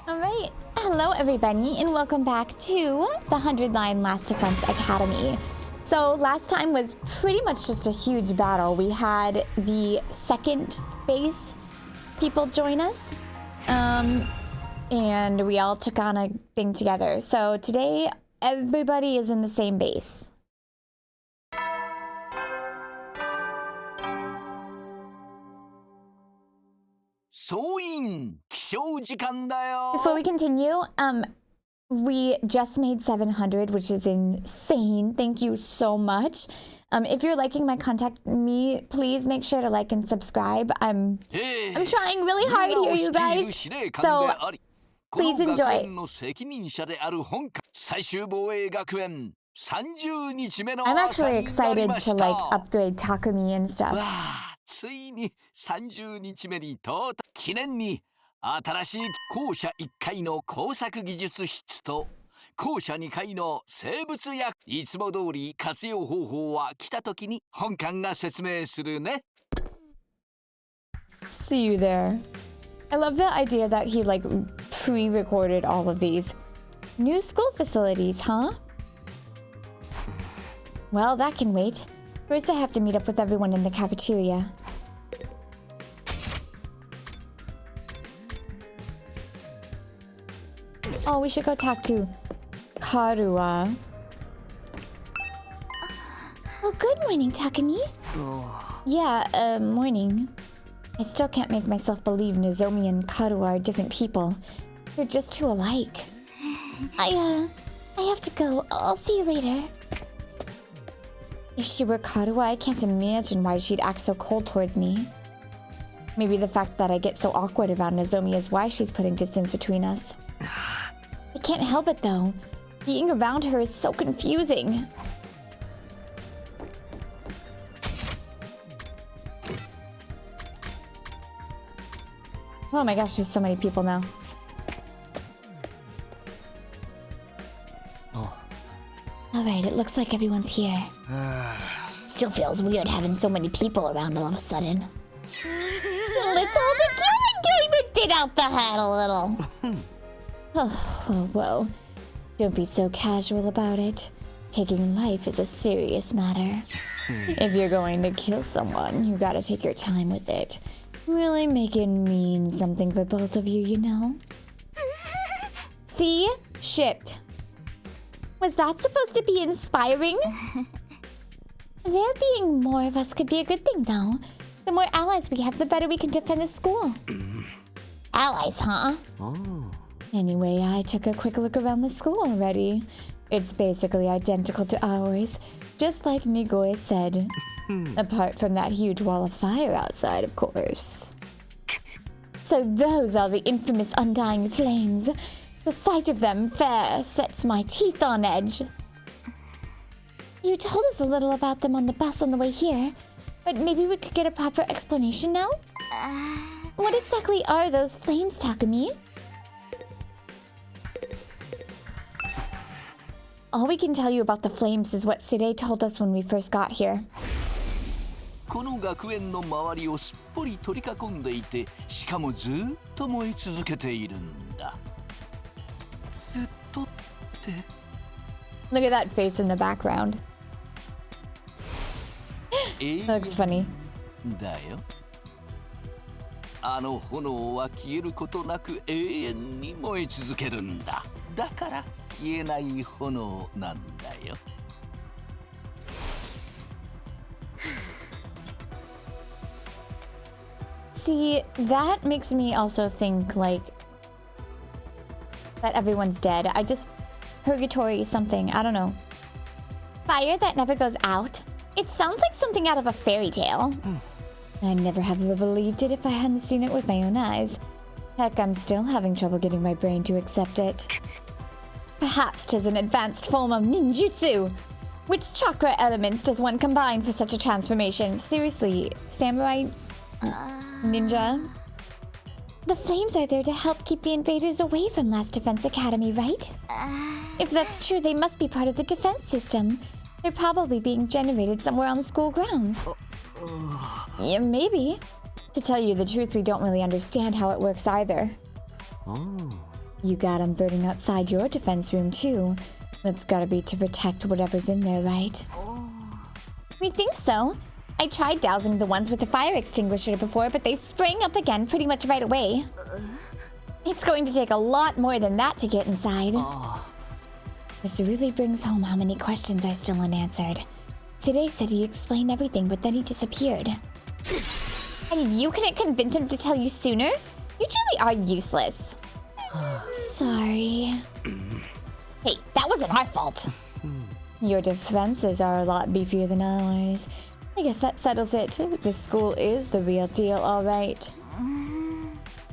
Alright, hello everybody and welcome back to the 100 Line Last Defense Academy. So last time was pretty much just a huge battle. We had the second base people join us, and we all took on a thing together. So today everybody is in the same base. Before we continue, we just made 700, which is insane. Thank you so much. If you're liking my content, please make sure to like and subscribe. I'm trying really hard here, you guys. So please enjoy. I'm actually excited to upgrade Takumi and stuff. ついに30日目に到達。記念に新しい校舎1階の工作技術室と校舎2階の生物薬、いつも通り活用方法は来た時に本館が説明するね。 See you there. I love the idea that he pre-recorded all of these. New school facilities, huh? Well, that can wait. First, I have to meet up with everyone in the cafeteria. Oh, we should go talk to Kurara. Oh, good morning, Takumi. Yeah, morning. I still can't make myself believe Nozomi and Kurara are different people. They're just too alike. I have to go. I'll see you later. If she were Kurara, I can't imagine why she'd act so cold towards me. Maybe the fact that I get so awkward around Nozomi is why she's putting distance between us. I can't help it though. Being around her is so confusing. Oh my gosh, there's so many people now. Alright, it looks like everyone's here. Still feels weird having so many people around all of a sudden. Let's hold a killing game and get out the hat a little. Oh, whoa. Don't be so casual about it. Taking life is a serious matter. If you're going to kill someone, you gotta take your time with it. Really make it mean something for both of you, you know? See? Shipped. Was that supposed to be inspiring? There being more of us could be a good thing, though. The more allies we have, the better we can defend the school. Allies, huh? Oh. Anyway, I took a quick look around the school already. It's basically identical to ours, just like Nigoi said. Apart from that huge wall of fire outside, of course. So those are the infamous undying flames. The sight of them fair sets my teeth on edge. You told us a little about them on the bus on the way here, but maybe we could get a proper explanation now? What exactly are those flames, Takumi? All we can tell you about the flames is what Sire told us when we first got here. この学園の周りをすっぽり取り囲んでいて、しかもずっと燃え続けているんだ。 Look at that face in the background. Looks funny. だよ。あの炎は消えることなく永遠に燃え続けるんだ。だから消えない炎なんだよ。See, that makes me also think that everyone's dead. Purgatory something, I don't know. Fire that never goes out? It sounds like something out of a fairy tale. I'd never have believed it if I hadn't seen it with my own eyes. Heck, I'm still having trouble getting my brain to accept it. Perhaps 'tis an advanced form of ninjutsu. Which chakra elements does one combine for such a transformation? Seriously, samurai? Ninja? The flames are there to help keep the invaders away from Last Defense Academy, right? If that's true, they must be part of the defense system. They're probably being generated somewhere on the school grounds. Yeah, maybe. To tell you the truth, we don't really understand how it works either. You got 'em burning outside your defense room, too. That's gotta be to protect whatever's in there, right? We think so. I tried dousing the ones with the fire extinguisher before, but they sprang up again pretty much right away. It's going to take a lot more than that to get inside. This really brings home how many questions are still unanswered. Today said he explained everything, but then he disappeared. And you couldn't convince him to tell you sooner? You truly are useless. Sorry. Hey, that wasn't our fault. Your defenses are a lot beefier than ours. I guess that settles it. This school is the real deal, all right.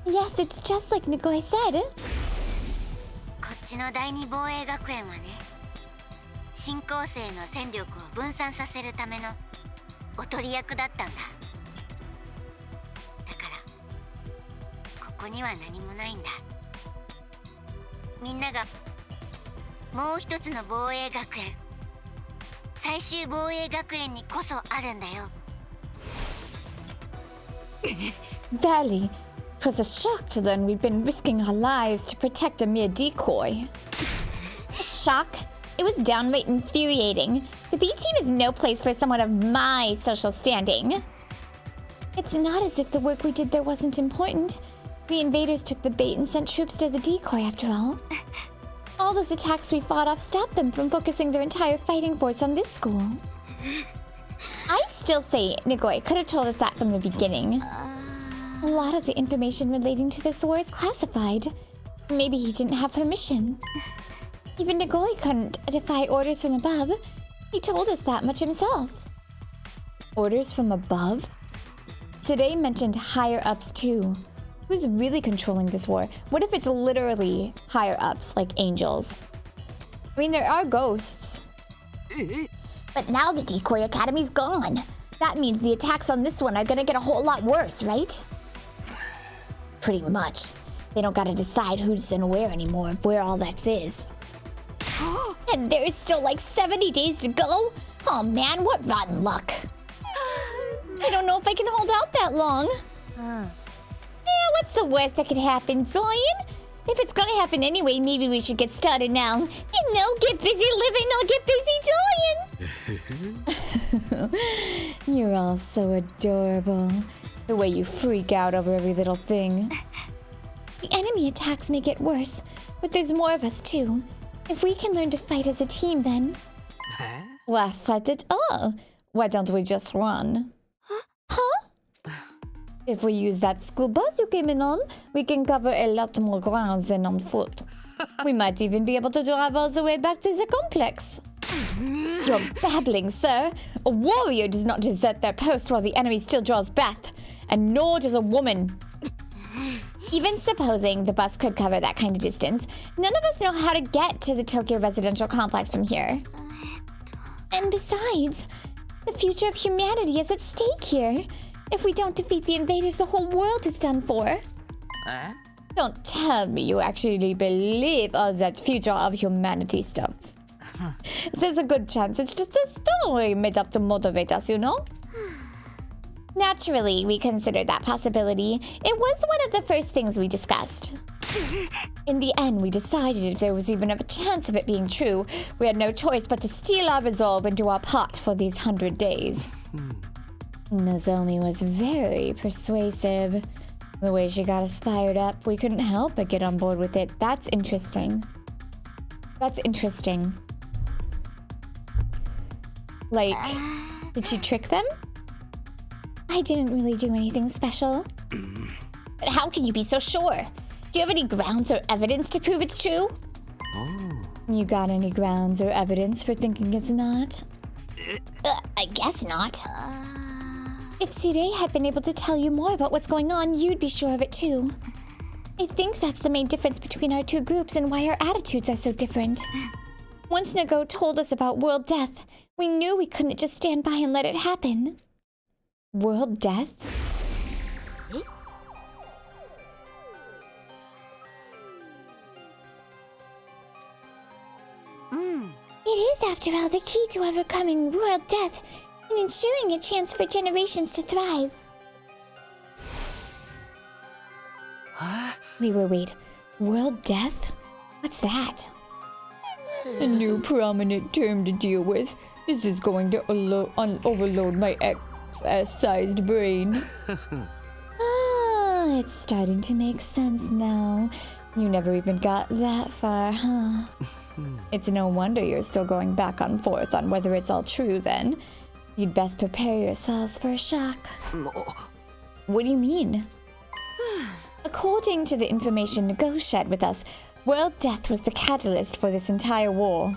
Yes, it's just like Nikolai said. こっちの第二防衛学園はね、新校生の戦力を分散させるためのおとり役だったんだ。だからここには何もないんだ。みんながもう一つの防衛学園、最終防衛学園にこそあるんだよ。Valley, it was a shock to learn we'd been risking our lives to protect a mere decoy. A shock? It was downright infuriating. The B team is no place for someone of my social standing. It's not as if the work we did there wasn't important. The invaders took the bait and sent troops to the decoy after all. All those attacks we fought off stopped them from focusing their entire fighting force on this school. I still say Nikolai could have told us that from the beginning. A lot of the information relating to this war is classified. Maybe he didn't have permission. Even Nikolai couldn't defy orders from above. He told us that much himself. Orders from above? Today mentioned higher-ups too. Who's really controlling this war? What if it's literally higher-ups, like angels? I mean, there are ghosts. But now the Decoy Academy's gone. That means the attacks on this one are gonna get a whole lot worse, right? Pretty much. They don't gotta decide who's in where anymore, where all that is. And there's still like 70 days to go? Oh man, what rotten luck. I don't know if I can hold out that long. Yeah, what's the worst that could happen, Zion? If it's gonna happen anyway, maybe we should get started now. You know, get busy living, not get busy dying. You're all so adorable. The way you freak out over every little thing. The enemy attacks may get worse, but there's more of us too. If we can learn to fight as a team, then... Why fight at all? Why don't we just run? Huh? If we use that school bus you came in on, we can cover a lot more ground than on foot. We might even be able to drive all the way back to the complex. You're babbling, sir. A warrior does not desert their post while the enemy still draws breath, and nor does a woman. Even supposing the bus could cover that kind of distance, none of us know how to get to the Tokyo residential complex from here. And besides, the future of humanity is at stake here. If we don't defeat the invaders, the whole world is done for. Don't tell me you actually believe all that future of humanity stuff. There's a good chance it's just a story made up to motivate us, you know? Naturally, we considered that possibility. It was one of the first things we discussed. In the end, we decided if there was even a chance of it being true, we had no choice but to steel our resolve into our pot for these 100 days. Nozomi was very persuasive. The way she got us fired up, we couldn't help but get on board with it. That's interesting. That's interesting. Like, did she trick them? I didn't really do anything special. But how can you be so sure? Do you have any grounds or evidence to prove it's true? You got any grounds or evidence for thinking it's not? I guess not. If Sirei had been able to tell you more about what's going on, you'd be sure of it too. I think that's the main difference between our two groups and why our attitudes are so different. Once Nago told us about world death, we knew we couldn't just stand by and let it happen. World death? It is, after all, the key to overcoming world death and ensuring a chance for generations to thrive. Wait. World death? What's that? A new prominent term to deal with. This is going to overload my XS-sized brain. Ah, it's starting to make sense now. You never even got that far, huh? It's no wonder you're still going back and forth on whether it's all true then. You'd best prepare yourselves for a shock. What do you mean? According to the information Nego shared with us, world death was the catalyst for this entire war.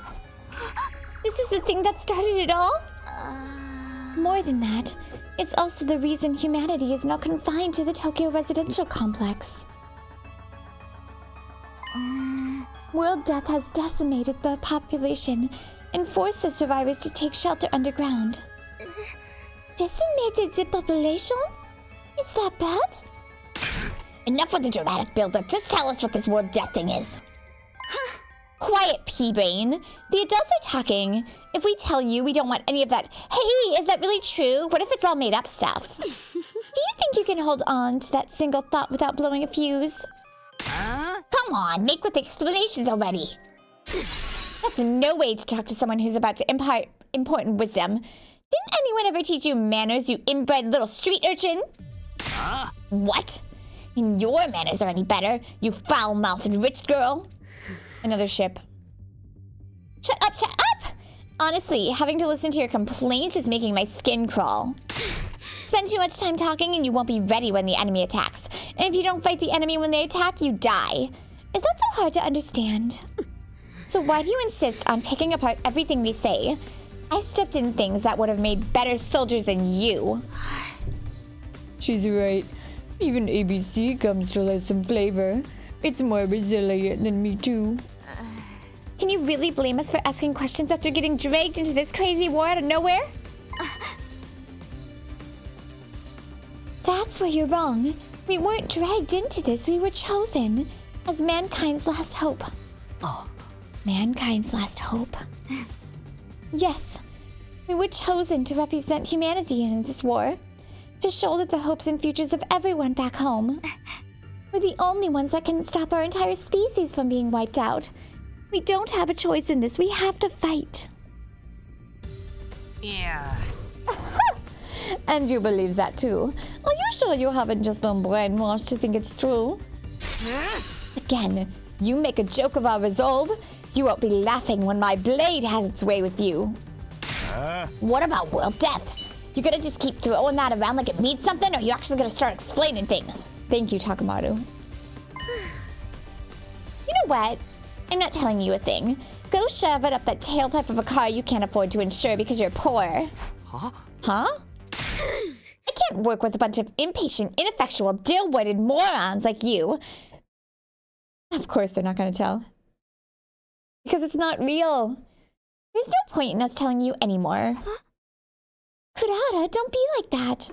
This is the thing that started it all? More than that, it's also the reason humanity is now confined to the Tokyo residential complex. World death has decimated the population and forced the survivors to take shelter underground. Decimated the population? Is that bad? Enough with the dramatic build-up. Just tell us what this world death thing is. Quiet, P-Brain. The adults are talking. If we tell you, we don't want any of that. Hey, is that really true? What if it's all made up stuff? Do you think you can hold on to that single thought without blowing a fuse? Come on, make with the explanations already. That's no way to talk to someone who's about to impart important wisdom. Didn't anyone ever teach you manners, you inbred little street urchin? What? And your manners are any better, you foul-mouthed rich girl? Another ship. Shut up, shut up! Honestly, having to listen to your complaints is making my skin crawl. Spend too much time talking and you won't be ready when the enemy attacks. And if you don't fight the enemy when they attack, you die. Is that so hard to understand? So why do you insist on picking apart everything we say? I've stepped in things that would have made better soldiers than you. She's right. Even ABC gum still has some flavor. It's more resilient than me too. Can you really blame us for asking questions after getting dragged into this crazy war out of nowhere? That's where you're wrong. We weren't dragged into this, we were chosen. As mankind's last hope. Mankind's last hope. Yes, we were chosen to represent humanity in this war. To shoulder the hopes and futures of everyone back home. We're the only ones that can stop our entire species from being wiped out. We don't have a choice in this. We have to fight. Yeah. And you believe that too? Are you sure you haven't just been brainwashed to think it's true? Again, you make a joke of our resolve. You won't be laughing when my blade has its way with you. What about world death? You gonna just keep throwing that around like it means something, or you actually gonna start explaining things? Thank you, Takamaru. You know what? I'm not telling you a thing. Go shove it up that tailpipe of a car you can't afford to insure because you're poor. Huh? I can't work with a bunch of impatient, ineffectual, dill-witted morons like you. Of course they're not gonna tell. Because it's not real. There's no point in us telling you anymore. Kurara, don't be like that.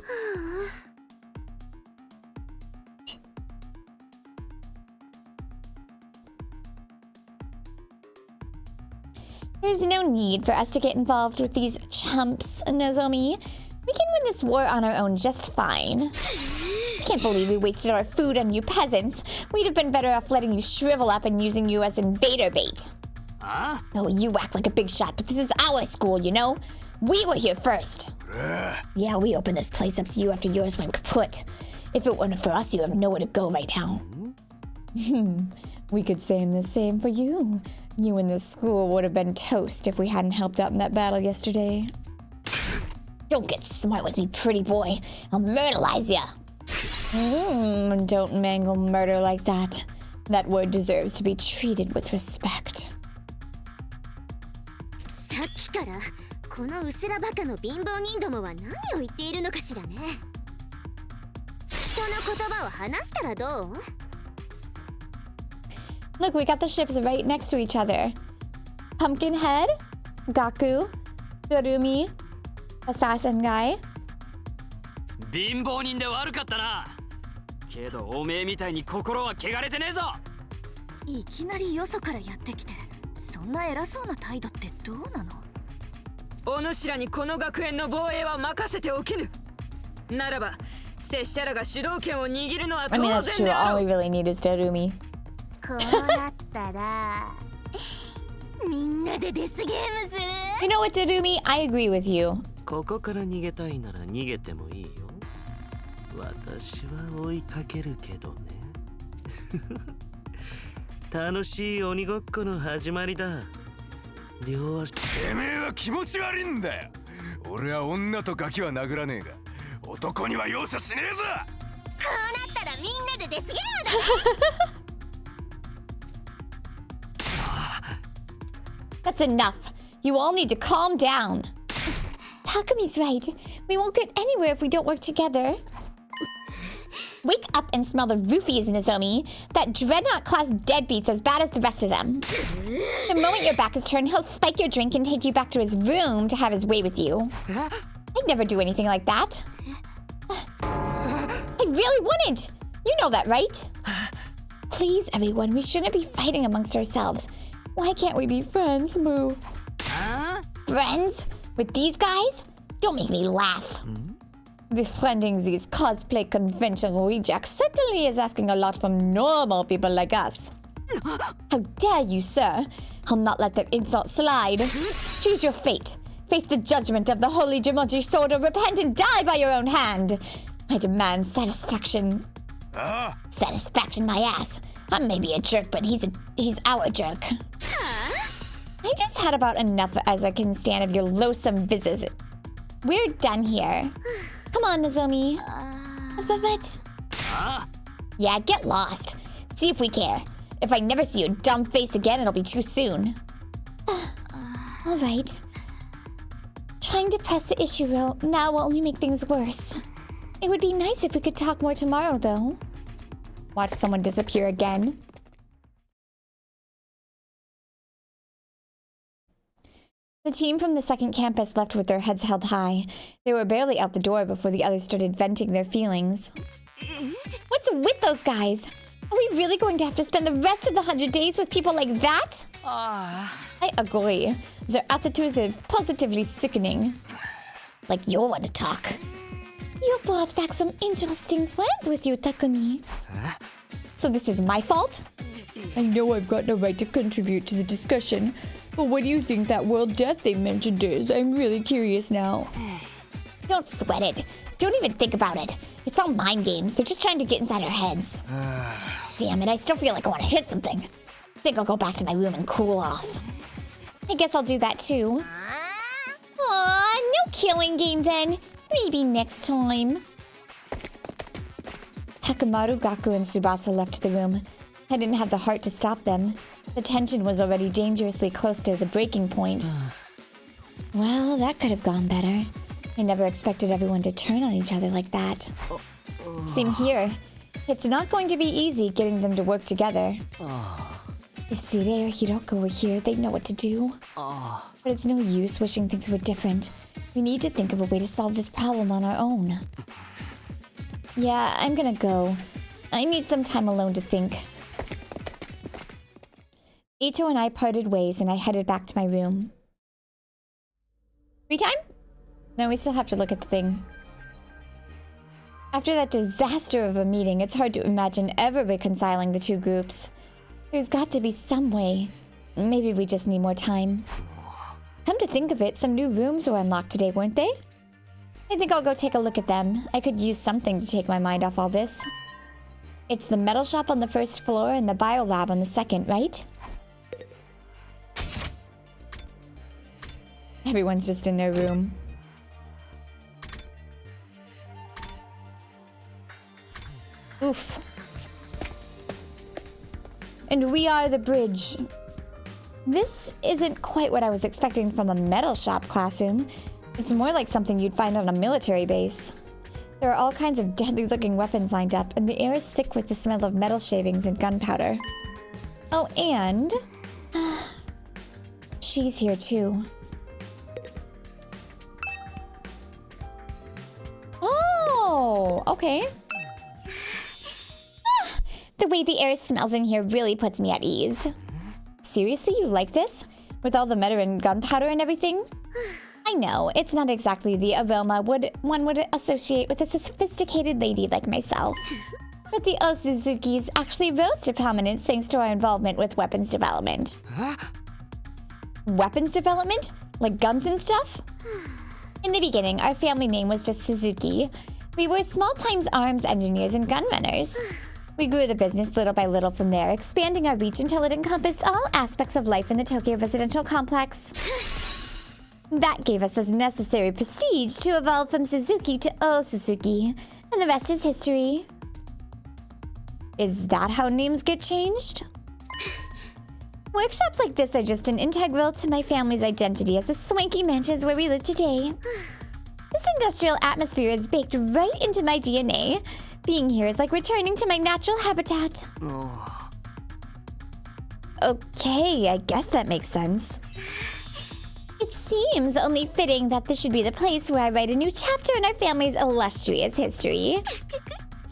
There's no need for us to get involved with these chumps, Nozomi. We can win this war on our own just fine. I can't believe we wasted our food on you peasants. We'd have been better off letting you shrivel up and using you as invader bait. Oh, you act like a big shot, but this is our school, you know? We were here first. Yeah, we opened this place up to you after yours went kaput. If it weren't for us, you have nowhere to go right now. We could say the same for you. You and this school would have been toast if we hadn't helped out in that battle yesterday. Don't get smart with me, pretty boy. I'll myrtleize ya. Don't mangle murder like that. That word deserves to be treated with respect. さっきからこのうすらバカの貧乏人どもは何を言っているのかしらね。人の言葉を話したらどう？ Look, we got the ships right next to each other. Pumpkinhead, Gaku, Dorumi, Assassin Guy. 貧乏人で悪かったな。けどおめえみたいに心は汚れてねえぞ。いきなりよそからやってきて、そんな偉そうな態度ってどうなの？お主らにこの学園の防衛は任せておきぬ。ならば、拙者らが主導権を握るのは当 I mean, 然 that's true. であ All ろ we う。 really need is Dorumi. こうなったらみんなでデスゲームする。 You know what, Darumi? I agree with you. ここから逃げたいなら逃げてもいいよ。私は追いかけるけどね。楽しい鬼ごっこの始まりだ。両足。てめえは気持ち悪いんだよ。俺は女とガキは殴らねえが、男には容赦しねえぞ。こうなったらみんなでデスゲームだね。That's enough. You all need to calm down. Takumi's right. We won't get anywhere if we don't work together. Wake up and smell the roofies, Nozomi. That Dreadnought-class deadbeat's as bad as the rest of them. The moment your back is turned, he'll spike your drink and take you back to his room to have his way with you. I'd never do anything like that. I really wouldn't. You know that, right? Please, everyone, we shouldn't be fighting amongst ourselves. Why can't we be friends, Moo? Friends? With these guys? Don't make me laugh. Befriending these cosplay convention rejects certainly is asking a lot from normal people like us. How dare you, sir? I'll not let that insult slide. Choose your fate. Face the judgment of the holy Jumonji sword or repent and die by your own hand. I demand satisfaction. Satisfaction, my ass. I may be a jerk, but he's our jerk. I just had about enough as I can stand of your loathsome visits. We're done here. Come on, Nozomi. But... Yeah, get lost. See if we care. If I never see your dumb face again, it'll be too soon. All right. Trying to press the issue now will only make things worse. It would be nice if we could talk more tomorrow, though. Watch someone disappear again. The team from the second campus left with their heads held high. They were barely out the door before the others started venting their feelings. What's with those guys? Are we really going to have to spend the rest of the 100 days with people like that? I agree. Their attitudes are positively sickening. Like you're one to talk. You brought back some interesting friends with you, Takumi. So this is my fault? I know I've got no right to contribute to the discussion, but what do you think that world death they mentioned is? I'm really curious now. Don't sweat it. Don't even think about it. It's all mind games. They're just trying to get inside our heads. Damn it, I still feel like I want to hit something. Think I'll go back to my room and cool off. I guess I'll do that too. Aw, no killing game then. Maybe next time. Takamaru, Gaku, and Tsubasa left the room. I didn't have the heart to stop them. The tension was already dangerously close to the breaking point. Well, that could have gone better. I never expected everyone to turn on each other like that. Same here. It's not going to be easy getting them to work together. If Sire or Hiroko were here, they'd know what to do. But it's no use wishing things were different. We need to think of a way to solve this problem on our own. Yeah, I'm gonna go. I need some time alone to think. Ito and I parted ways and I headed back to my room. Free time? No, we still have to look at the thing. After that disaster of a meeting, it's hard to imagine ever reconciling the two groups. There's got to be some way. Maybe we just need more time. Come to think of it, some new rooms were unlocked today, weren't they? I think I'll go take a look at them. I could use something to take my mind off all this. It's the metal shop on the first floor and the biolab on the second, right? Everyone's just in their room. Oof. And we are the bridge. This isn't quite what I was expecting from a metal shop classroom. It's more like something you'd find on a military base. There are all kinds of deadly-looking weapons lined up, and the air is thick with the smell of metal shavings and gunpowder. Oh, and... she's here, too. Oh, okay. The way the air smells in here really puts me at ease. Seriously, you like this? With all the metal and gunpowder and everything? I know, it's not exactly the aroma one would associate with a sophisticated lady like myself. But the Osuzukis actually rose to prominence thanks to our involvement with weapons development. Huh? Weapons development? Like guns and stuff? In the beginning, our family name was just Suzuki. We were small-time arms engineers and gun runners. We grew the business little by little from there, expanding our reach until it encompassed all aspects of life in the Tokyo residential complex. That gave us the necessary prestige to evolve from Suzuki to Suzuki, and the rest is history. Is that how names get changed? Workshops like this are just an integral to my family's identity as the swanky mansions where we live today. This industrial atmosphere is baked right into my DNA. Being here is like returning to my natural habitat. Oh. Okay, I guess that makes sense. It seems only fitting that this should be the place where I write a new chapter in our family's illustrious history.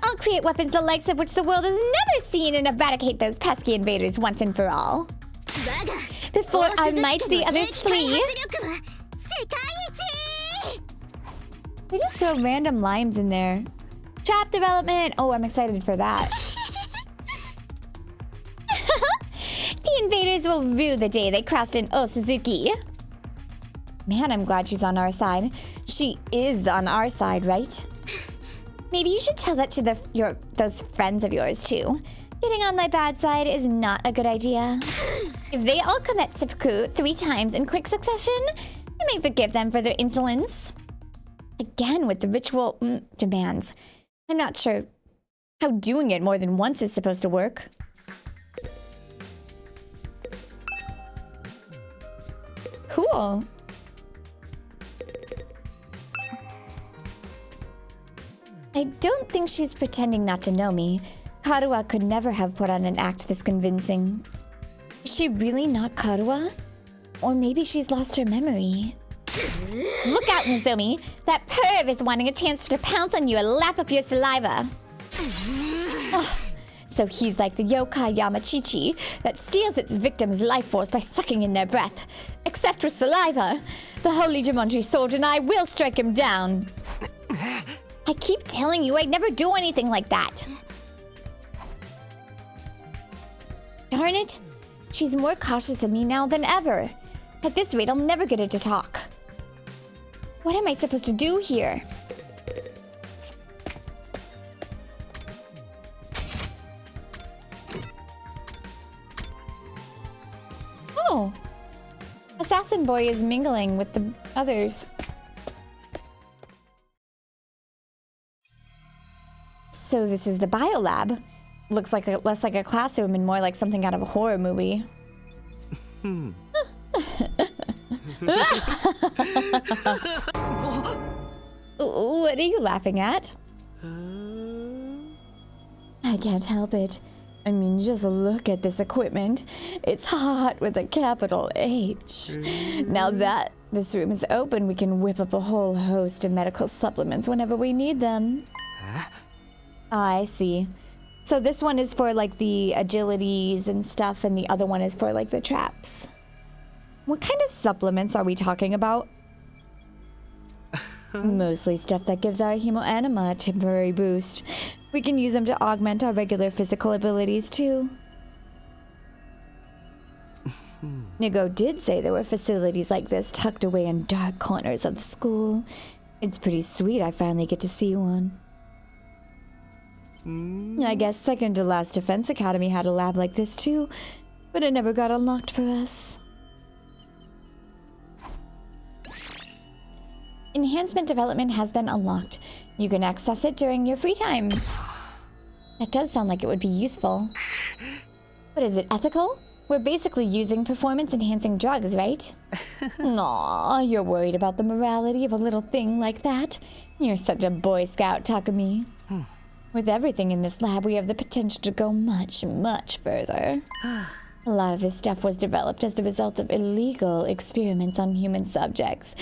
I'll create weapons the likes of which the world has never seen and eradicate those pesky invaders once and for all. Before I might the others flee. They just throw random limes in there. Trap development. Oh, I'm excited for that. The invaders will rue the day they crossed in Suzuki. Man, I'm glad she's on our side. She is on our side, right? Maybe you should tell that to those friends of yours too. Getting on my bad side is not a good idea. If they all commit seppuku 3 times in quick succession, I may forgive them for their insolence. Again with the ritual demands. I'm not sure how doing it more than once is supposed to work. Cool. I don't think she's pretending not to know me. Karuha could never have put on an act this convincing. Is she really not Karuha? Or maybe she's lost her memory. Look out, Nozomi! That perv is wanting a chance to pounce on you and lap up your saliva. So he's like the yokai Yamachichi that steals its victim's life force by sucking in their breath. Except with saliva. The holy Jumanji sword and I will strike him down. I keep telling you I'd never do anything like that. Darn it. She's more cautious of me now than ever. At this rate, I'll never get her to talk. What am I supposed to do here? Oh. Assassin Boy is mingling with the others. So this is the biolab. Looks like less like a classroom and more like something out of a horror movie. What are you laughing at? I can't help it. I mean, just look at this equipment. It's hot with a capital H. Now that this room is open, we can whip up a whole host of medical supplements whenever we need them. Huh? I see. So this one is for like the agilities and stuff, and the other one is for like the traps. What kind of supplements are we talking about? Mostly stuff that gives our hemoanima a temporary boost. We can use them to augment our regular physical abilities too. Nigo did say there were facilities like this tucked away in dark corners of the school. It's pretty sweet I finally get to see one. I guess second to last Defense Academy had a lab like this too, but it never got unlocked for us. Enhancement development has been unlocked. You can access it during your free time. That does sound like it would be useful. But is it ethical? We're basically using performance-enhancing drugs, right? Aw, you're worried about the morality of a little thing like that? You're such a Boy Scout, Takumi. With everything in this lab, we have the potential to go much, much further. A lot of this stuff was developed as the result of illegal experiments on human subjects.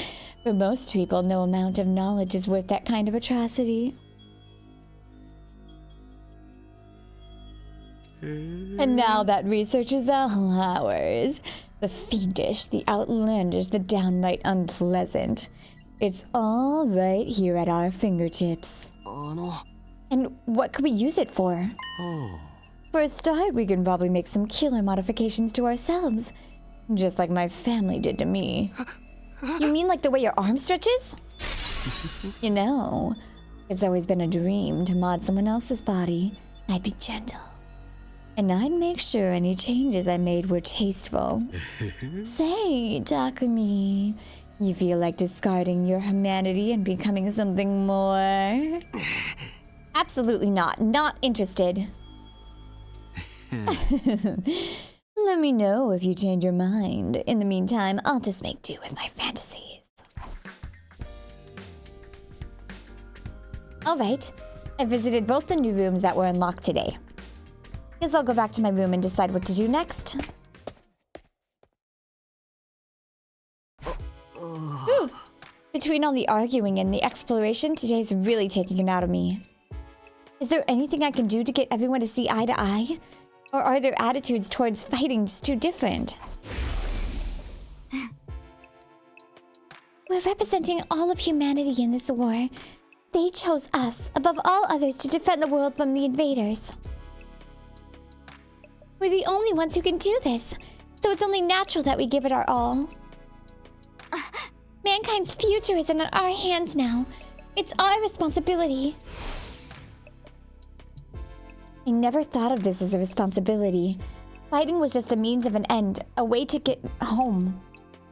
For most people, no amount of knowledge is worth that kind of atrocity. And now that research is all ours. The fiendish, the outlandish, the downright unpleasant. It's all right here at our fingertips. And what could we use it for? For a start, we can probably make some killer modifications to ourselves. Just like my family did to me. You mean like the way your arm stretches? You know, it's always been a dream to mod someone else's body. I'd be gentle. And I'd make sure any changes I made were tasteful. Say, Takumi, you feel like discarding your humanity and becoming something more? Absolutely not. Not interested. Let me know if you change your mind. In the meantime, I'll just make do with my fantasies. Alright, I visited both the new rooms that were unlocked today. Guess I'll go back to my room and decide what to do next. Whew. Between all the arguing and the exploration, today's really taking it out of me. Is there anything I can do to get everyone to see eye to eye? Or are their attitudes towards fighting just too different? We're representing all of humanity in this war. They chose us, above all others, to defend the world from the invaders. We're the only ones who can do this, so it's only natural that we give it our all. Mankind's future is in our hands now. It's our responsibility. I never thought of this as a responsibility. Fighting was just a means of an end, a way to get home.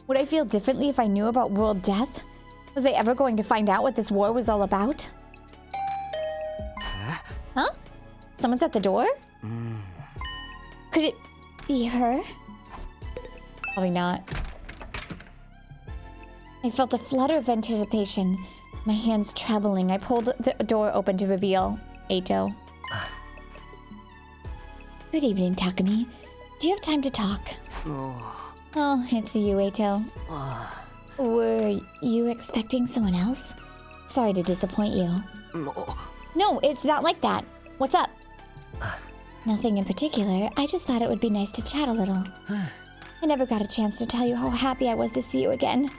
Would I feel differently if I knew about world death? Was I ever going to find out what this war was all about? Huh? Someone's at the door? Could it be her? Probably not. I felt a flutter of anticipation, my hands trembling. I pulled the door open to reveal Eito. Good evening, Takumi. Do you have time to talk? Oh, it's you, Eito. Were you expecting someone else? Sorry to disappoint you. No, it's not like that. What's up? Nothing in particular. I just thought it would be nice to chat a little. I never got a chance to tell you how happy I was to see you again.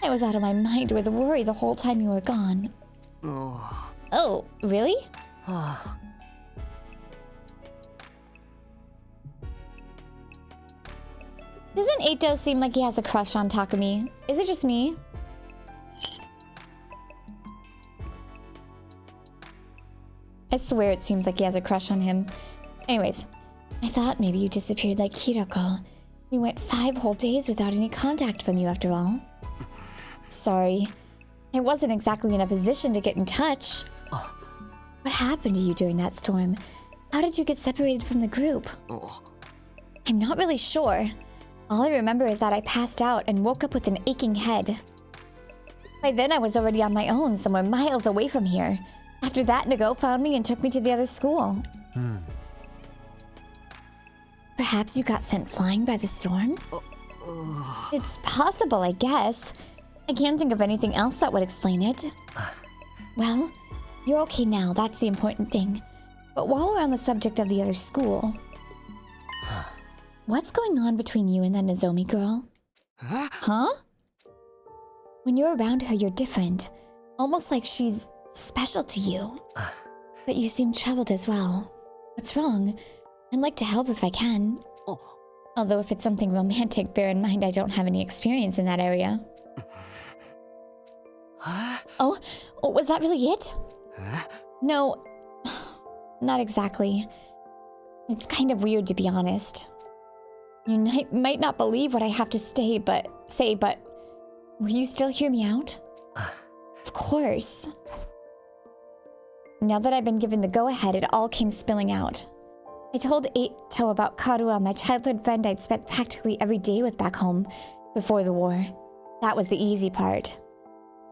I was out of my mind with worry the whole time you were gone. Oh, really? Doesn't Eito seem like he has a crush on Takumi? Is it just me? I swear it seems like he has a crush on him. Anyways, I thought maybe you disappeared like Hiroko. We went 5 whole days without any contact from you after all. Sorry. I wasn't exactly in a position to get in touch. What happened to you during that storm? How did you get separated from the group? I'm not really sure. All I remember is that I passed out and woke up with an aching head. By then I was already on my own, somewhere miles away from here. After that, Nago found me and took me to the other school. Perhaps you got sent flying by the storm? It's possible, I guess. I can't think of anything else that would explain it. Well, you're okay now, that's the important thing. But while we're on the subject of the other school... What's going on between you and that Nozomi girl? Huh? When you're around her, you're different. Almost like she's special to you. But you seem troubled as well. What's wrong? I'd like to help if I can. Although if it's something romantic, bear in mind I don't have any experience in that area. Oh, was that really it? No, not exactly. It's kind of weird, to be honest. You might not believe what I have to say, but will you still hear me out? Of course. Now that I've been given the go-ahead, it all came spilling out. I told Eito about Kurara, my childhood friend I'd spent practically every day with back home before the war. That was the easy part.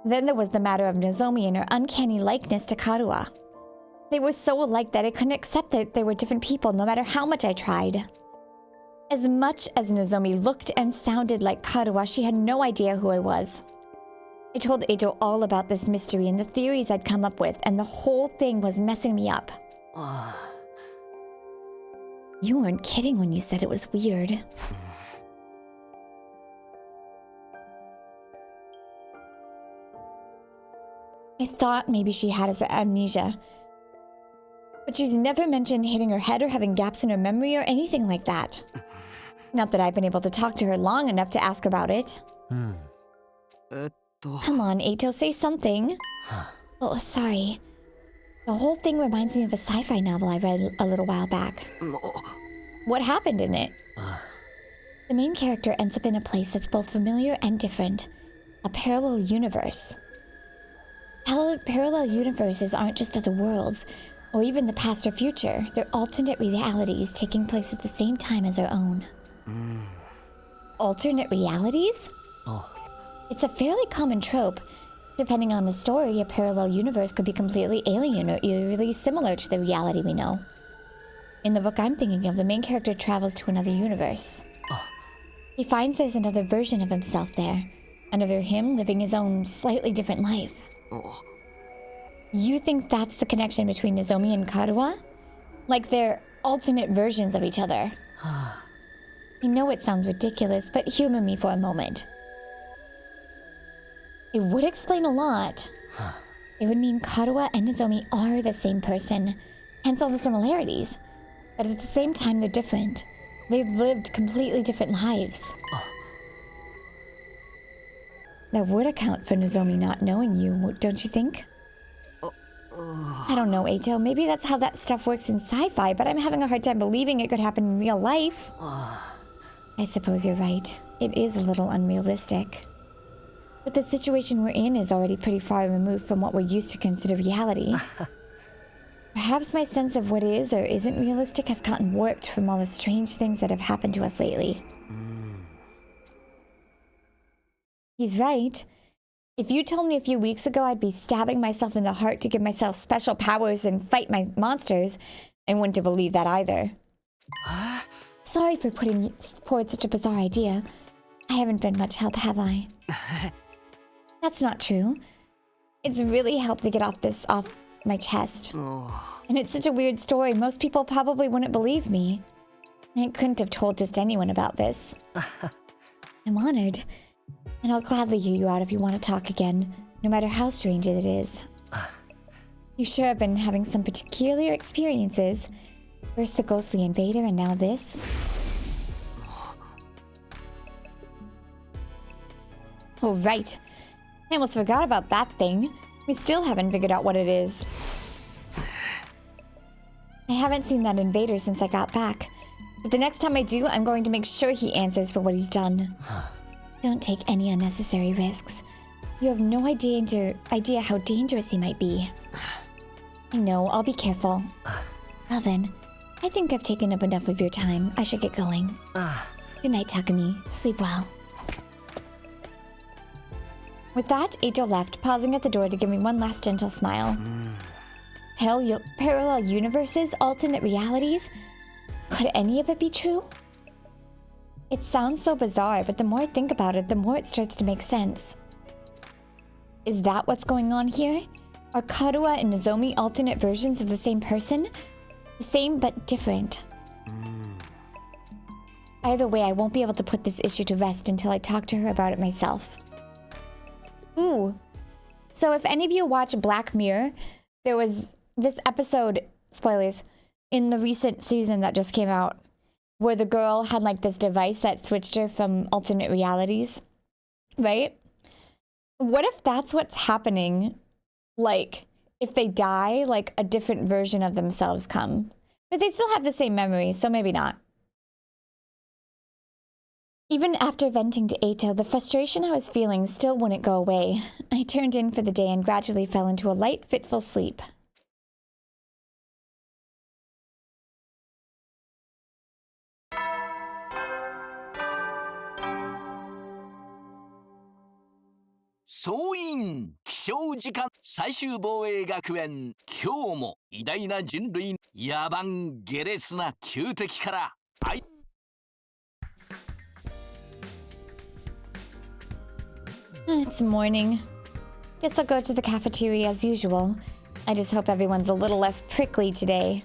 Then there was the matter of Nozomi and her uncanny likeness to Kurara. They were so alike that I couldn't accept that they were different people no matter how much I tried. As much as Nozomi looked and sounded like Kurara, she had no idea who I was. I told Eito all about this mystery and the theories I'd come up with, and the whole thing was messing me up. You weren't kidding when you said it was weird. I thought maybe she had amnesia. But she's never mentioned hitting her head or having gaps in her memory or anything like that. Not that I've been able to talk to her long enough to ask about it. Come on, Eito, say something. Oh, sorry. The whole thing reminds me of a sci-fi novel I read a little while back. What happened in it? The main character ends up in a place that's both familiar and different. A parallel universe. Parallel universes aren't just other worlds, or even the past or future. They're alternate realities taking place at the same time as our own. Alternate realities? It's a fairly common trope. Depending on the story, a parallel universe could be completely alien or eerily similar to the reality we know. In the book I'm thinking of, the main character travels to another universe. He finds there's another version of himself there. Another him living his own slightly different life. You think that's the connection between Nozomi and Kurara? Like they're alternate versions of each other. I know it sounds ridiculous, but humor me for a moment. It would explain a lot. It would mean Kurara and Nozomi are the same person, hence all the similarities. But at the same time, they're different. They've lived completely different lives. That would account for Nozomi not knowing you, don't you think? I don't know, Eito. Maybe that's how that stuff works in sci-fi, but I'm having a hard time believing it could happen in real life. I suppose you're right. It is a little unrealistic. But the situation we're in is already pretty far removed from what we're used to consider reality. Perhaps my sense of what is or isn't realistic has gotten warped from all the strange things that have happened to us lately. He's right. If you told me a few weeks ago I'd be stabbing myself in the heart to give myself special powers and fight my monsters, I wouldn't have believed that either. Sorry for putting forward such a bizarre idea. I haven't been much help, have I? That's not true. It's really helped to get off my chest. And it's such a weird story, most people probably wouldn't believe me. I couldn't have told just anyone about this. I'm honored. And I'll gladly hear you out if you want to talk again, no matter how strange it is. You sure have been having some peculiar experiences. First the ghostly invader, and now this. Oh, right. I almost forgot about that thing. We still haven't figured out what it is. I haven't seen that invader since I got back. But the next time I do, I'm going to make sure he answers for what he's done. Don't take any unnecessary risks. You have no idea how dangerous he might be. I know, I'll be careful. Well then, I think I've taken up enough of your time. I should get going. Good night, Takumi. Sleep well. With that, Eito left, pausing at the door to give me one last gentle smile. Parallel universes? Alternate realities? Could any of it be true? It sounds so bizarre, but the more I think about it, the more it starts to make sense. Is that what's going on here? Are Kurara and Nozomi alternate versions of the same person? The same but different. Either way, I won't be able to put this issue to rest until I talk to her about it myself. Ooh. So if any of you watch Black Mirror, there was this episode, spoilers, in the recent season that just came out, where the girl had like this device that switched her from alternate realities, right? What if that's what's happening? Like, if they die, like a different version of themselves come. But they still have the same memories, so maybe not. Even after venting to Eito, the frustration I was feeling still wouldn't go away. I turned in for the day and gradually fell into a light, fitful sleep.総員起床時間最終防衛学園今日も偉大な人類野蛮下劣な旧敵からIt's morning. Guess I'll go to the cafeteria as usual. I just hope everyone's a little less prickly today.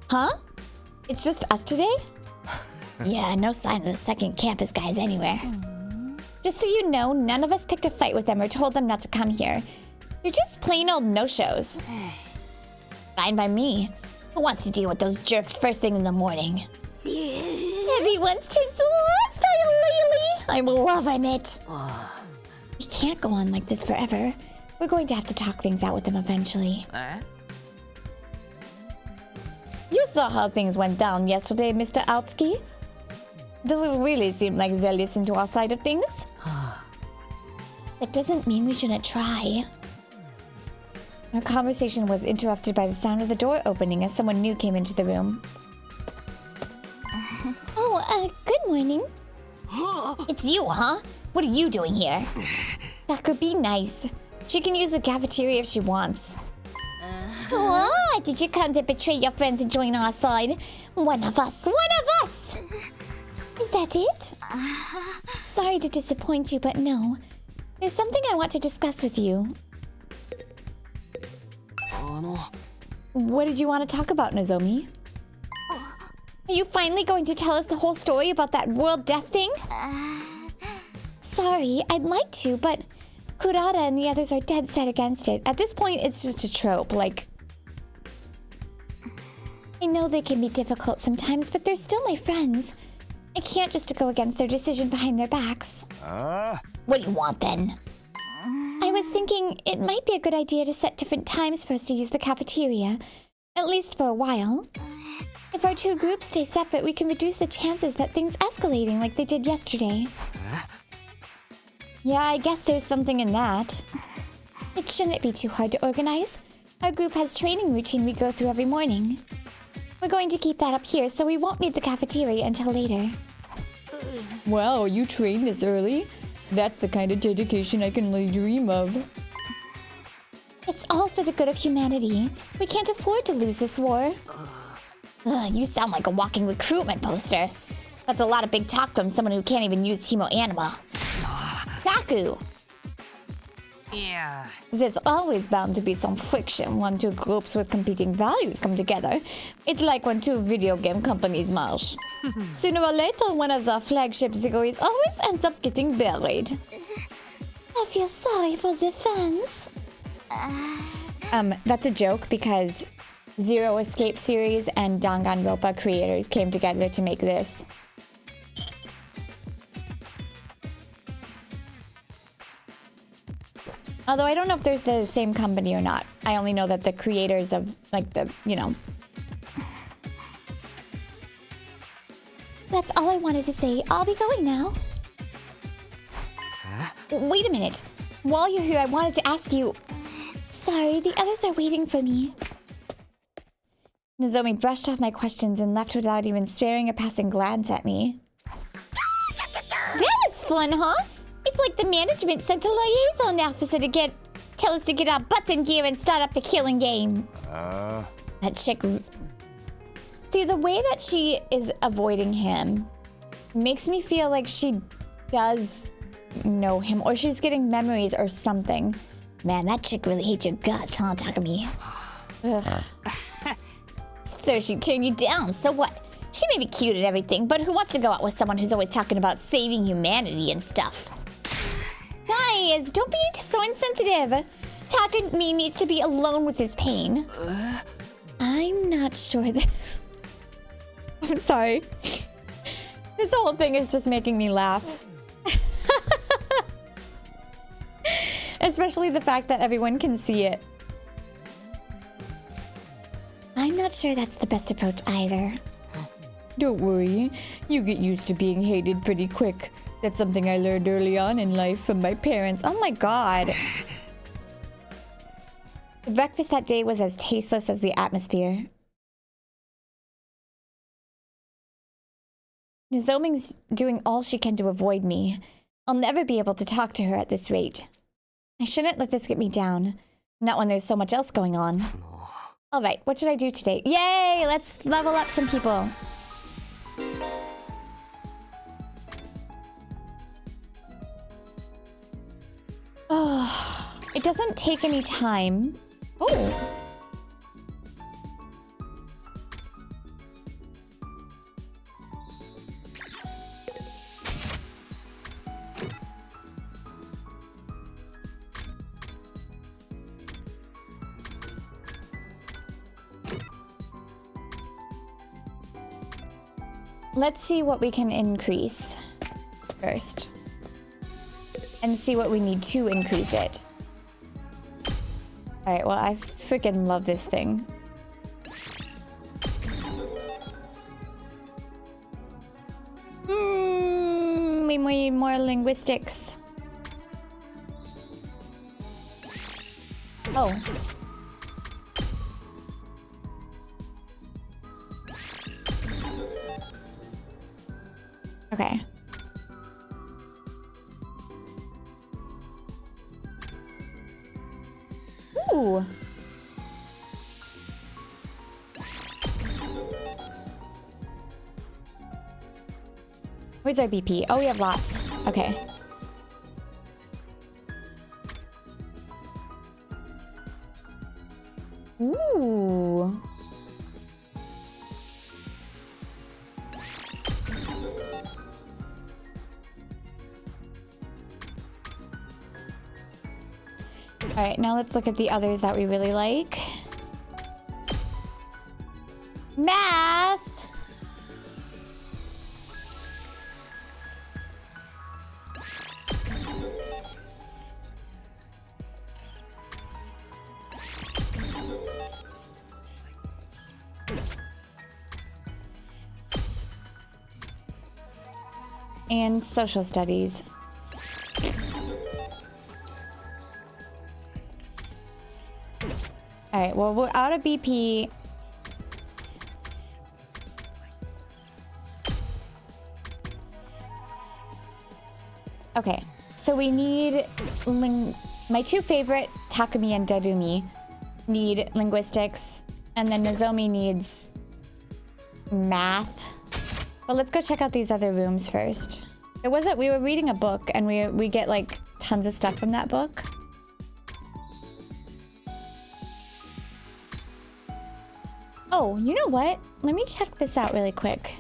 Huh? It's just us today? Yeah, no sign of the second campus guys anywhere. Just so you know, none of us picked a fight with them or told them not to come here. They're just plain old no-shows. Fine by me. Who wants to deal with those jerks first thing in the morning? Everyone's turned celestial lately. I'm loving it. We can't go on like this forever. We're going to have to talk things out with them eventually. You saw how things went down yesterday, Mr. Altsky. Does it really seem like they listen to our side of things? That doesn't mean we shouldn't try. Our conversation was interrupted by the sound of the door opening as someone new came into the room. Good morning. It's you, huh? What are you doing here? That could be nice. She can use the cafeteria if she wants. What? Did you come to betray your friends and join our side? One of us! Is that it? Sorry to disappoint you, but no. There's something I want to discuss with you. What did you want to talk about, Nozomi? Are you finally going to tell us the whole story about that world death thing? Sorry, I'd like to, but Kurara and the others are dead set against it. At this point, it's just a trope, like... I know they can be difficult sometimes, but they're still my friends. I can't just go against their decision behind their backs. What do you want, then? I was thinking it might be a good idea to set different times for us to use the cafeteria. At least for a while. If our two groups stay separate, we can reduce the chances that things escalating like they did yesterday. Yeah, I guess there's something in that. It shouldn't be too hard to organize. Our group has training routine we go through every morning. We're going to keep that up here, so we won't need the cafeteria until later. Wow, you train this early? That's the kind of dedication I can only dream of. It's all for the good of humanity. We can't afford to lose this war. You sound like a walking recruitment poster. That's a lot of big talk from someone who can't even use hemoanima. Kaku! Yeah. There's always bound to be some friction when two groups with competing values come together. It's like when two video game companies merge. Sooner or later, one of the flagship Zeroes always ends up getting buried. I feel sorry for the fans. That's a joke because Zero Escape series and Danganronpa creators came together to make this. Although I don't know if they're the same company or not. I only know that the creators of, like, the, you know. That's all I wanted to say. I'll be going now. Wait a minute. While you're here, I wanted to ask you... Sorry, the others are waiting for me. Nozomi brushed off my questions and left without even sparing a passing glance at me. That was fun, huh? It's like the management sent a liaison officer to tell us to get our butts in gear and start up the killing game. That chick... See, the way that she is avoiding him makes me feel like she does know him, or she's getting memories or something. Man, that chick really hates your guts, huh, Takumi? Ugh. So she turned you down, so what? She may be cute and everything, but who wants to go out with someone who's always talking about saving humanity and stuff? Guys, don't be so insensitive. Takumi needs to be alone with his pain. I'm not sure that... I'm sorry. This whole thing is just making me laugh. Especially the fact that everyone can see it. I'm not sure that's the best approach either. Don't worry. You get used to being hated pretty quick. That's something I learned early on in life from my parents. Oh my god. The breakfast that day was as tasteless as the atmosphere. Nozomi's doing all she can to avoid me. I'll never be able to talk to her at this rate. I shouldn't let this get me down. Not when there's so much else going on. Alright, what should I do today? Yay! Let's level up some people. Oh, it doesn't take any time. Oh. let's see what we can increase first. And see what we need to increase it. Alright, well, I freaking love this thing. We need more linguistics. Oh. Okay. Ooh. Where's our BP? Oh, we have lots. Okay. Ooh. All right, now let's look at the others that we really like. Math. And social studies. All right, well, we're out of BP. Okay, so we need my two favorite, Takumi and Darumi, need linguistics, and then Nozomi needs math. Well, let's go check out these other rooms first. We were reading a book, and we get like tons of stuff from that book. Oh, you know what? Let me check this out really quick.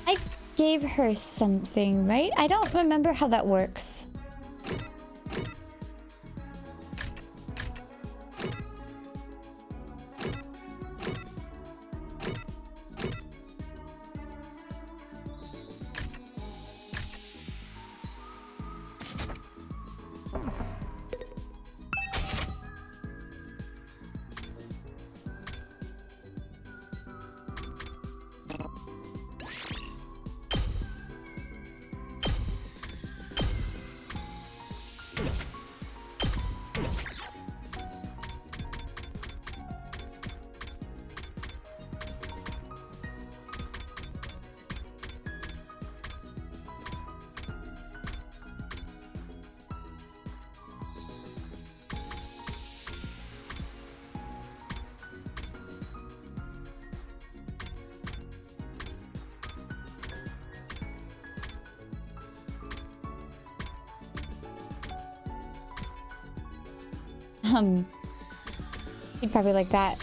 I gave her something, right? I don't remember how that works. He'd probably like that.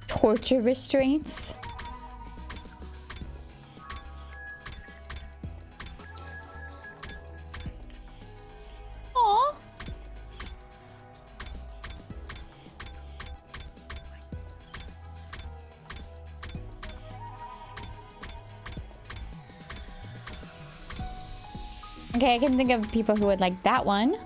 Torture restraints. Okay, I can think of people who would like that one.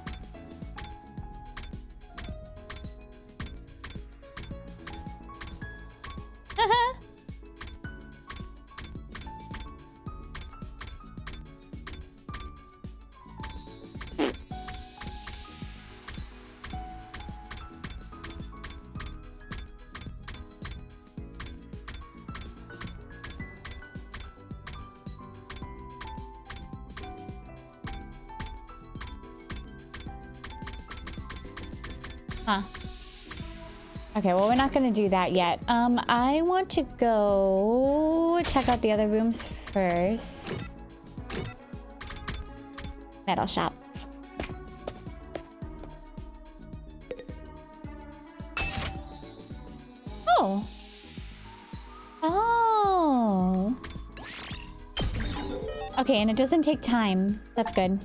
Huh. Okay, well, we're not gonna do that yet. I want to go check out the other rooms first. Metal shop. Okay, and it doesn't take time. That's good.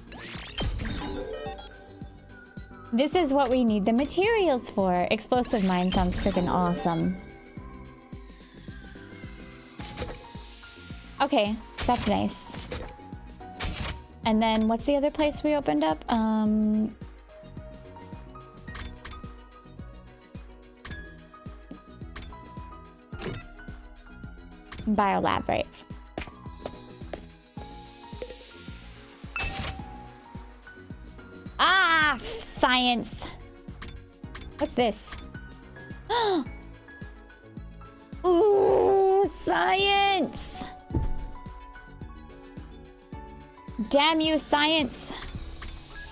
This is what we need the materials for. Explosive mine sounds freaking awesome. Okay, that's nice. And then what's the other place we opened up? Biolab, right? Ah, science. What's this? Ooh, science. Damn you, science.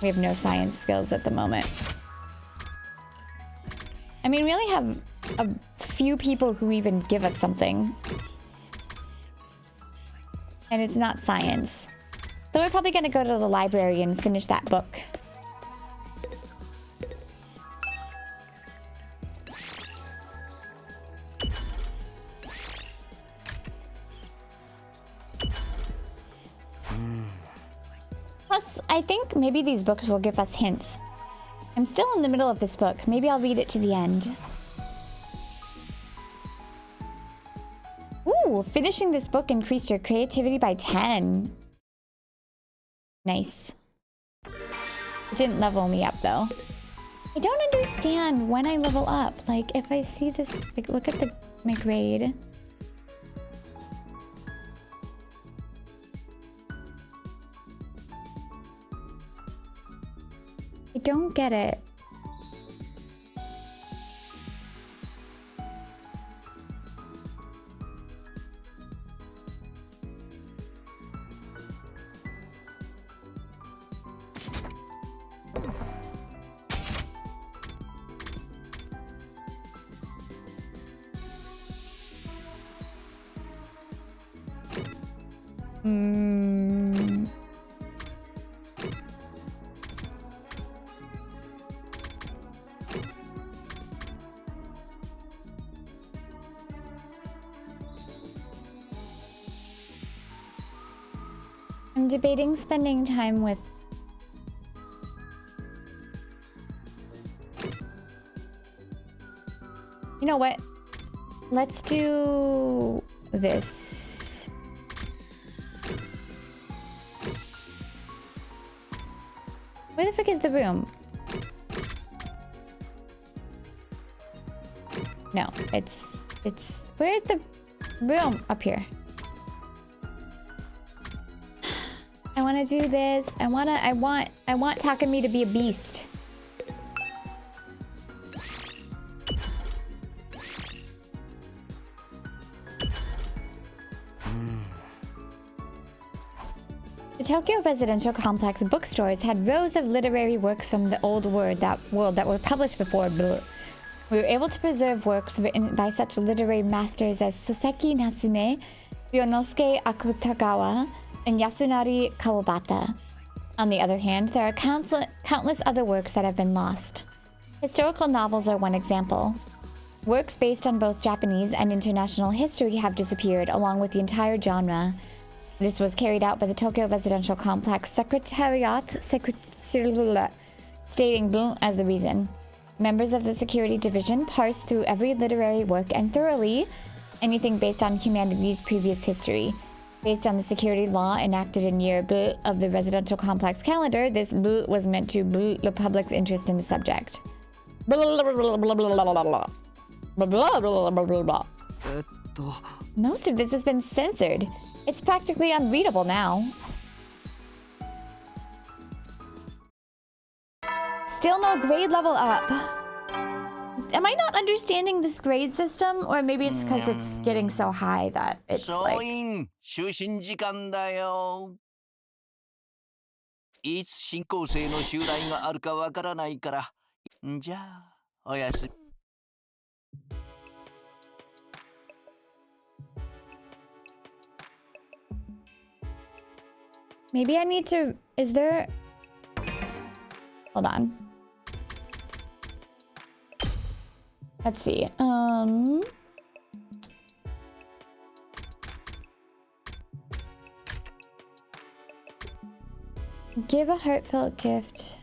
We have no science skills at the moment. I mean, we only have a few people who even give us something. And it's not science. So we're probably gonna go to the library and finish that book. Plus, I think maybe these books will give us hints. I'm still in the middle of this book. Maybe I'll read it to the end. Ooh, finishing this book increased your creativity by 10. Nice. It didn't level me up though. I don't understand when I level up. Like if I see this, like look at my grade. I don't get it. I'm debating spending time with... You know what? Let's do this. Where the frick is the room? No, it's... Where's the room? Up here. I want to do this. I want Takumi to be a beast. The Tokyo residential complex bookstores had rows of literary works from the old world that were published before. Bleh. We were able to preserve works written by such literary masters as Soseki Natsume, Ryonosuke Akutagawa, and Yasunari Kawabata. On the other hand, there are countless other works that have been lost. Historical novels are one example. Works based on both Japanese and international history have disappeared, along with the entire genre. This was carried out by the Tokyo Residential Complex Secretariat, stating "bleh" as the reason. Members of the security division parsed through every literary work and thoroughly anything based on humanity's previous history. Based on the security law enacted in year bleh of the residential complex calendar, this bleh was meant to bleh the public's interest in the subject. Most of this has been censored. It's practically unreadable now. Still no grade level up. Am I not understanding this grade system? Or maybe it's because it's getting so high that it's like... 就寝時間だよ。いつ進行生の襲来があるかわからないから。じゃあ、おやすみ。Maybe I need to... Is there... Hold on. Let's see. Give a heartfelt gift.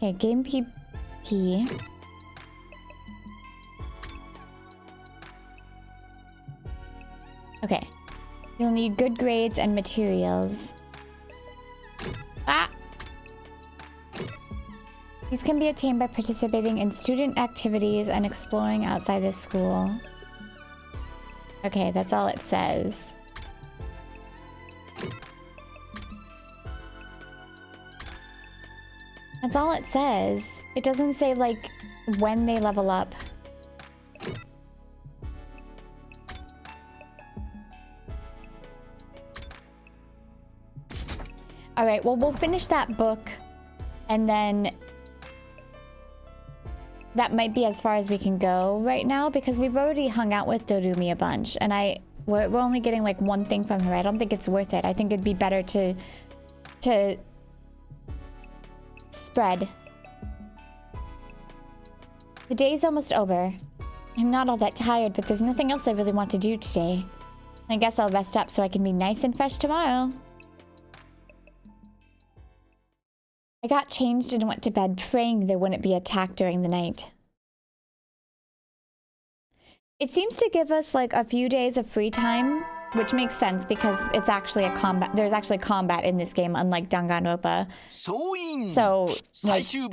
Okay, game PP. Okay. You'll need good grades and materials. Ah! These can be attained by participating in student activities and exploring outside the school. Okay, that's all it says. That's all it says. It doesn't say, like, when they level up. Alright, well, we'll finish that book. And then... that might be as far as we can go right now, because we've already hung out with Dorumi a bunch. And we're only getting, like, one thing from her. I don't think it's worth it. I think it'd be better to spread. The day's almost over. I'm not all that tired, but there's nothing else I really want to do today. I guess I'll rest up so I can be nice and fresh tomorrow. I got changed and went to bed praying there wouldn't be attacked during the night. It seems to give us like a few days of free time, which makes sense because it's actually a combat. There's actually combat in this game, unlike Danganronpa. So, like, you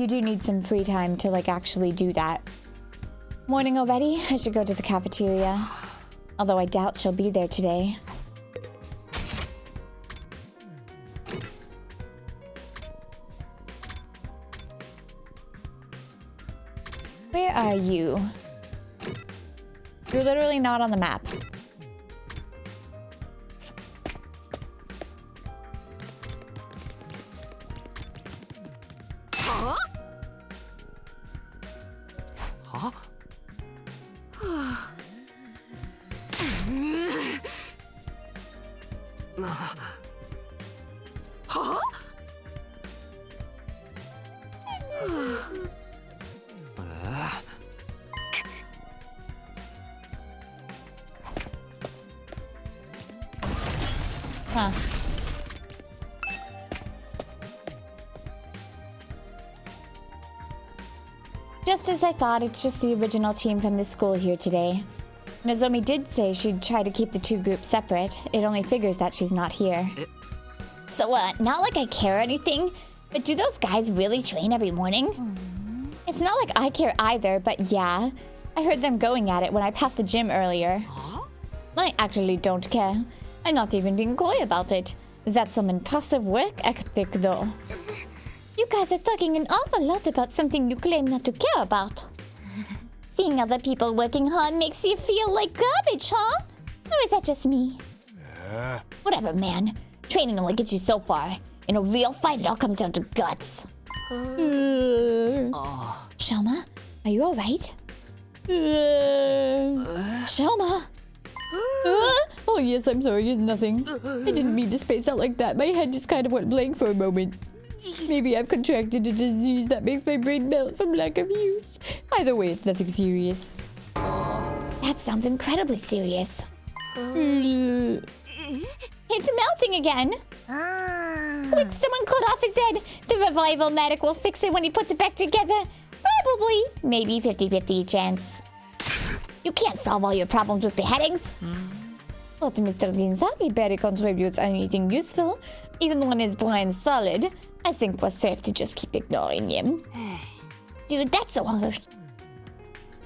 do need some free time to like actually do that. Morning already? I should go to the cafeteria. Although I doubt she'll be there today. Where are you? You're literally not on the map. Huh? Huh? Huh? Huh. Just as I thought, it's just the original team from the school here today. Nozomi did say she'd try to keep the two groups separate. It only figures that she's not here. So, not like I care or anything, but do those guys really train every morning? It's not like I care either, but yeah. I heard them going at it when I passed the gym earlier. I actually don't care. I'm not even being coy about it. That's some impressive work ethic, though. You guys are talking an awful lot about something you claim not to care about. Seeing other people working hard makes you feel like garbage, huh? Or is that just me? Whatever, man. Training only gets you so far. In a real fight, it all comes down to guts. Shoma, are you alright? Shoma! Oh yes, I'm sorry, it's nothing. I didn't mean to space out like that. My head just kind of went blank for a moment. Maybe I've contracted a disease that makes my brain melt from lack of use. Either way, it's nothing serious. That sounds incredibly serious. It's melting again. Quick, someone cut off his head. The revival medic will fix it when he puts it back together. Probably. Maybe 50-50 chance. You can't solve all your problems with beheadings. But Mr. Ginzaki barely contributes anything useful. Even when his brain's solid, I think we're safe to just keep ignoring him. Dude, that's so harsh.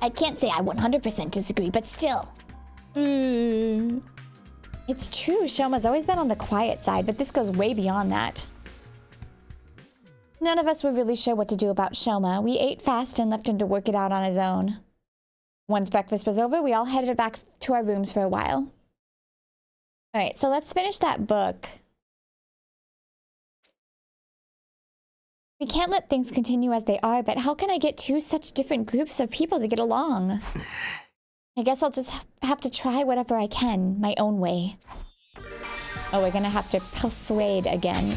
I can't say I 100% disagree, but still. It's true, Shoma's always been on the quiet side, but this goes way beyond that. None of us were really sure what to do about Shoma. We ate fast and left him to work it out on his own. Once breakfast was over, we all headed back to our rooms for a while. Alright, so let's finish that book. We can't let things continue as they are, but how can I get two such different groups of people to get along? I guess I'll just have to try whatever I can, my own way. Oh, we're gonna have to persuade again.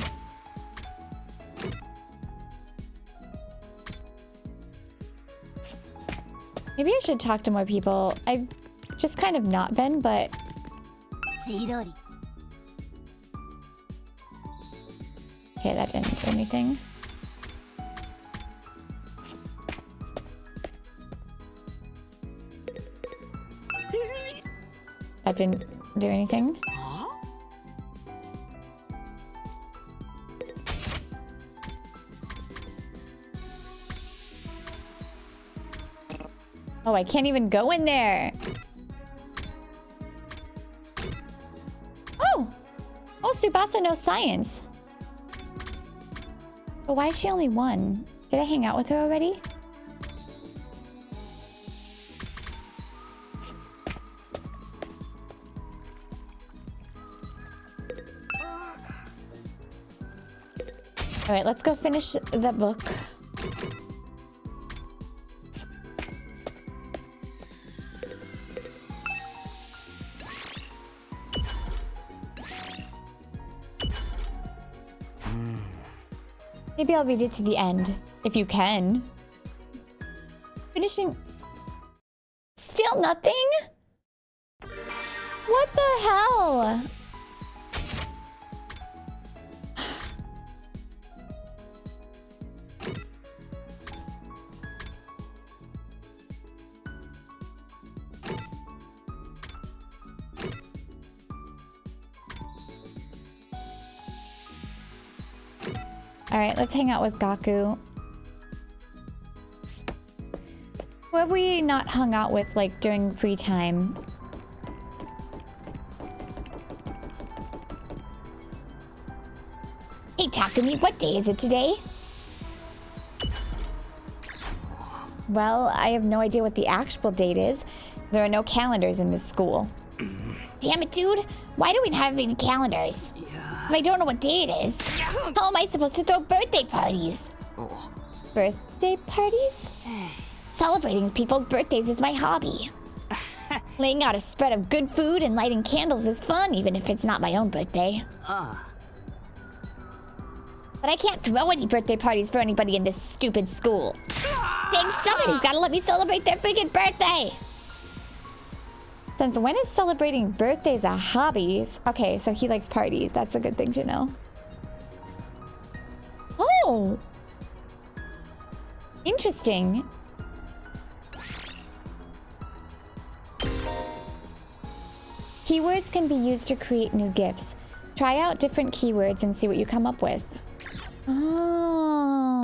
Maybe I should talk to more people. I've just kind of not been, but... Okay, that didn't do anything. That didn't do anything. Oh, I can't even go in there. Oh! Oh, Tsubasa knows science. But why is she only one? Did I hang out with her already? Alright, let's go finish the book. Maybe I'll read it to the end, if you can. Finishing... Still nothing? What the hell? Alright, let's hang out with Gaku. Who have we not hung out with, like, during free time? Hey, Takumi, what day is it today? Well, I have no idea what the actual date is. There are no calendars in this school. Damn it, dude! Why do we not have any calendars? If I don't know what day it is, how am I supposed to throw birthday parties? Birthday parties? Celebrating people's birthdays is my hobby. Laying out a spread of good food and lighting candles is fun, even if it's not my own birthday. But I can't throw any birthday parties for anybody in this stupid school. Dang, somebody's gotta let me celebrate their freaking birthday! Since when is celebrating birthdays a hobby? Okay, so he likes parties. That's a good thing to know. Oh! Interesting. Keywords can be used to create new GIFs. Try out different keywords and see what you come up with. Oh.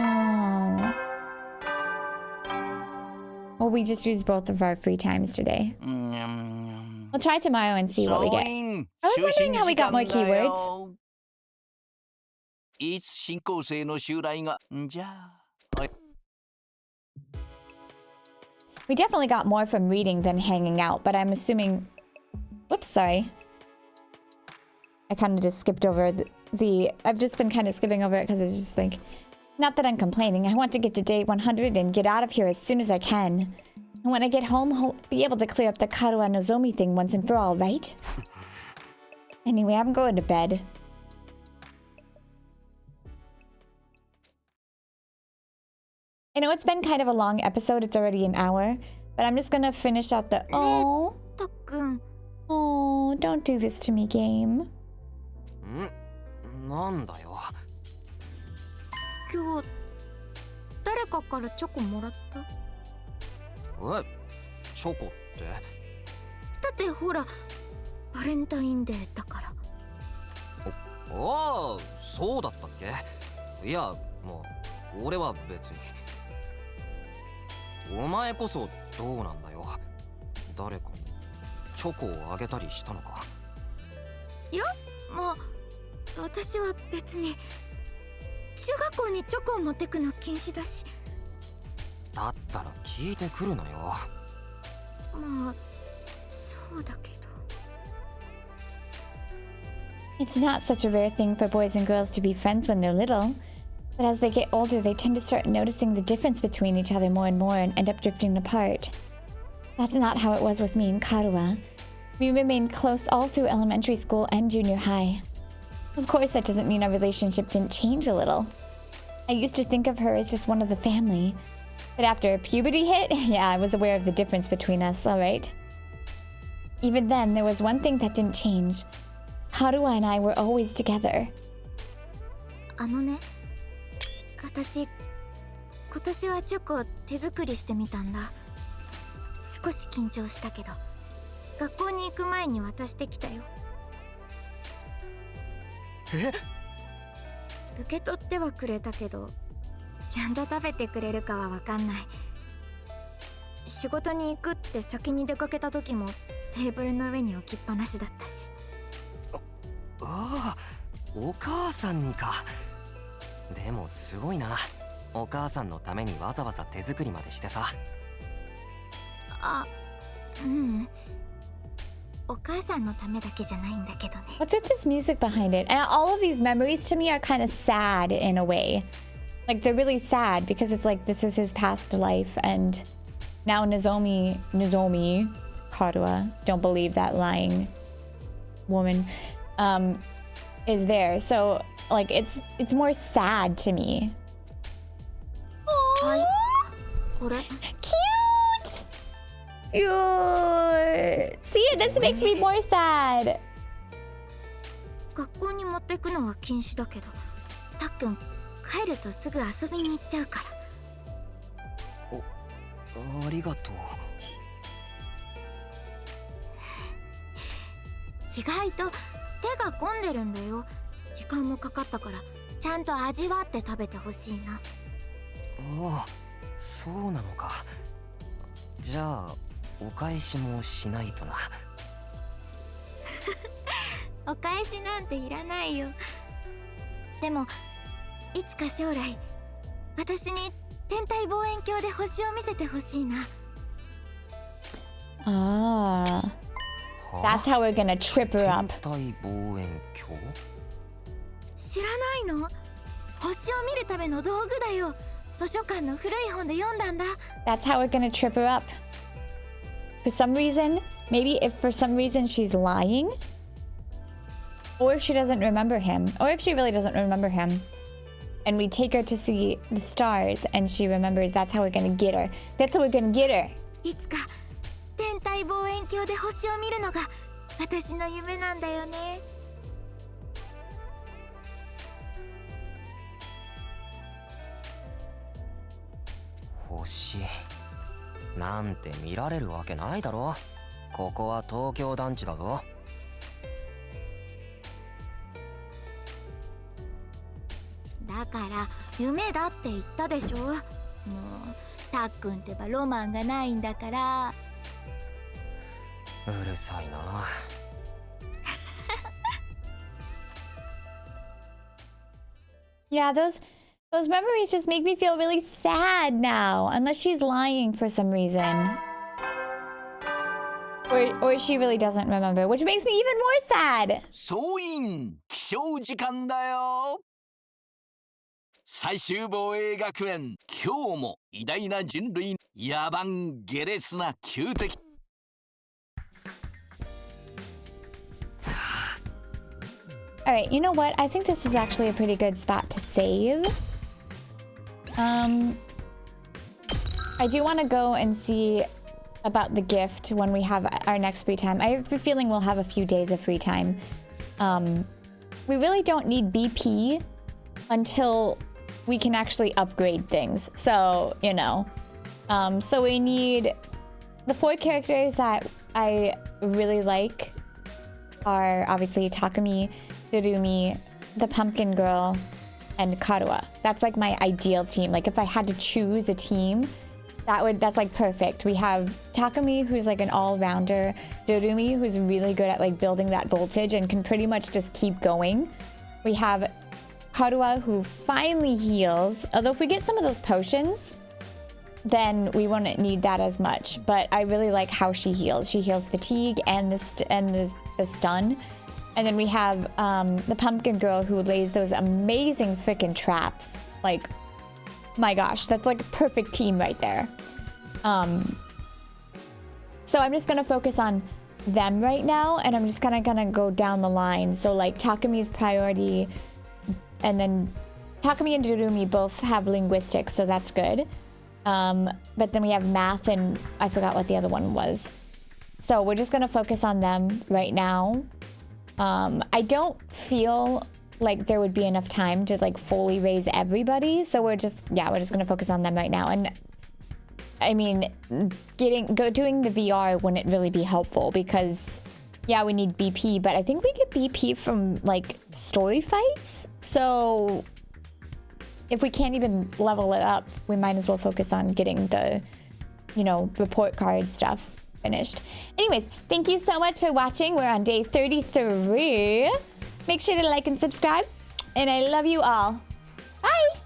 Well, we just used both of our free times today. We'll try tomorrow and see what we get. I was wondering how we got more keywords. We definitely got more from reading than hanging out, but I'm assuming... Whoops, sorry. I kind of just skipped over the... I've just been kind of skipping over it because it's just like... Not that I'm complaining. I want to get to day 100 and get out of here as soon as I can. And when I get home, I'll be able to clear up the Kurara Nozomi thing once and for all, right? Anyway, I'm going to bed. I know it's been kind of a long episode. It's already an hour. But I'm just gonna finish out the... Oh. Oh, don't do this to me, game. 今日誰かからチョコもらった？チョコって？だってほらバレンタインデーだから。ああ、そうだったっけ？いや、もう俺は別に。お前こそどうなんだよ。誰かにチョコをあげたりしたのか？いや、まあ私は別に。中学校にチョコを持ってくの禁止だし。だったら聞いてくるなよ。まあそうだけど。 It's not such a rare thing for boys and girls to be friends when they're little, but as they get older, they tend to start noticing the difference between each other more and more and end up drifting apart. That's not how it was with me and Karua. We remained close all through elementary school and junior high. Of course, that doesn't mean our relationship didn't change a little. I used to think of her as just one of the family, but after puberty hit, yeah, I was aware of the difference between us, alright? Even then, there was one thing that didn't change. Karua and I were always together. あのね、私今年はチョコ手作りしてみたんだ。少し緊張したけど、学校に行く前に渡してきたよ。え？受け取ってはくれたけど、ちゃんと食べてくれるかはわかんない。仕事に行くって先に出かけた時もテーブルの上に置きっぱなしだったし。ああ、お母さんにか。でもすごいな、お母さんのためにわざわざ手作りまでしてさ。あ、うん。お母さんのためだけじゃないんだけどね。 What's with this music behind it? And all of these memories to me are kind of sad in a way. Like, they're really sad because it's like this is his past life, and now Nozomi, Karua, don't believe that lying woman, is there. So, like, it's more sad to me. はい。これ。 Cute! See, this makes me more sad. 学校に持ってくのは禁止だけど、たっくん帰るとすぐ遊びに行っちゃうから。ありがとう。意外と手が込んでるんだよ。時間もかかったからちゃんと味わって食べてほしいな。ああ、そうなのか。じゃあお返しもしないとな。お返しなんていらないよ。でもいつか将来私に天体望遠鏡で星を見せてほしいな。Ah, that's how we're gonna trip her up. 天体望遠鏡？知らないの？星を見るための道具だよ。図書館の古い本で読んだんだ。That's how we're gonna trip her up. For some reason, maybe if for some reason she's lying, or she doesn't remember him, or if she really doesn't remember him, and we take her to see the stars and she remembers, that's how we're gonna get her. That's how we're gonna get her. いつか天体望遠鏡で星を見るのが私の夢なんだよね。星なんて見られるわけないだろ。ここは東京団地だぞ。だから夢だって言ったでしょ。もうたっくんってばロマンがないんだから。うるさいな。Yeah, those memories just make me feel really sad now, unless she's lying for some reason. Or she really doesn't remember, which makes me even more sad. 総員起床時間だよ。最終防衛学園、今日も偉大な人類野蛮下劣な旧敵。Alright, you know what? I think this is actually a pretty good spot to save. I do want to go and see about the gift when we have our next free time. I have a feeling we'll have a few days of free time. We really don't need BP until we can actually upgrade things. So, you know. So we need the 4 characters that I really like are obviously Takumi, Dorumi, the Pumpkin Girl, and Karua. That's like my ideal team. Like if I had to choose a team, that's like perfect. We have Takumi, who's like an all-rounder, Dorumi, who's really good at like building that voltage and can pretty much just keep going. We have Karua, who finally heals. Although if we get some of those potions, then we won't need that as much. But I really like how she heals. She heals fatigue and the stun. And then we have the pumpkin girl who lays those amazing freaking traps. Like, my gosh, that's like a perfect team right there. So I'm just gonna focus on them right now, and I'm just kind of gonna go down the line. So like Takumi's priority, and then Takumi and Jirumi both have linguistics, so that's good. But then we have math, and I forgot what the other one was. So we're just gonna focus on them right now. I don't feel like there would be enough time to like fully raise everybody, so we're just gonna focus on them right now. And I mean, doing the VR wouldn't really be helpful because, yeah, we need BP, but I think we get BP from like story fights. So if we can't even level it up, we might as well focus on getting the, you know, report card stuff finished. Anyways, thank you so much for watching. We're on day 33. Make sure to like and subscribe, and I love you all. Bye!